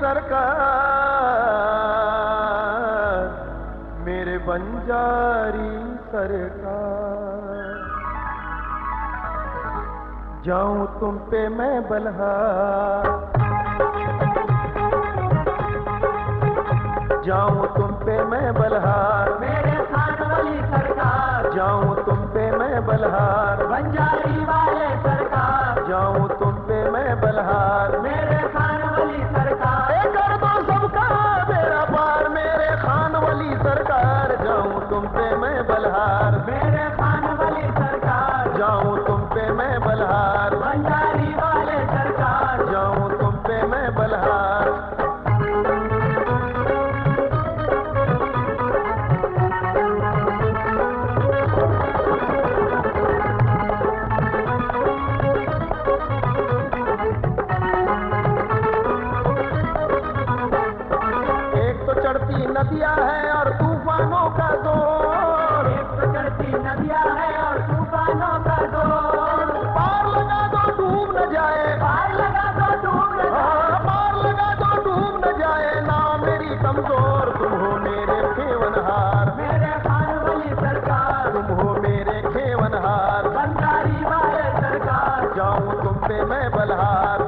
सरकार, मेरे बंजारी सरकार। जाऊं तुम पे मैं बलहार, जाऊं तुम पे मैं बलहार, मेरे खान वाली सरकार। जाऊं तुम पे मैं बलहार, बंजारी वाले सरकार। जाऊं तुम पे मैं बलहार, मेरे खान वाली सरकार। कर दो सबका बेड़ा पार, मेरे खान वाली सरकार। जाऊं तुम पे मैं बलहार, मेरे खान वाली सरकार। जाऊं तुम पे मैं बलहार, बंजारी वाले सरकार। जाऊं तुम पे मैं बलहार। चढ़ती नदियां है और तूफानों का जोर, एक तो चढ़ती नदियां है और तूफानों का जोर। पार लगा दो डूब न जाए, पार लगा दो डूब न जाए। पार लगा दो डूब न जाए, नाव मेरी कमजोर। तुम हो मेरे खेवनहार, मेरे खान वाली सरकार। तुम हो मेरे खेवनहार, बंजारी वाले सरकार। जाऊं तुम पे मैं बलहार,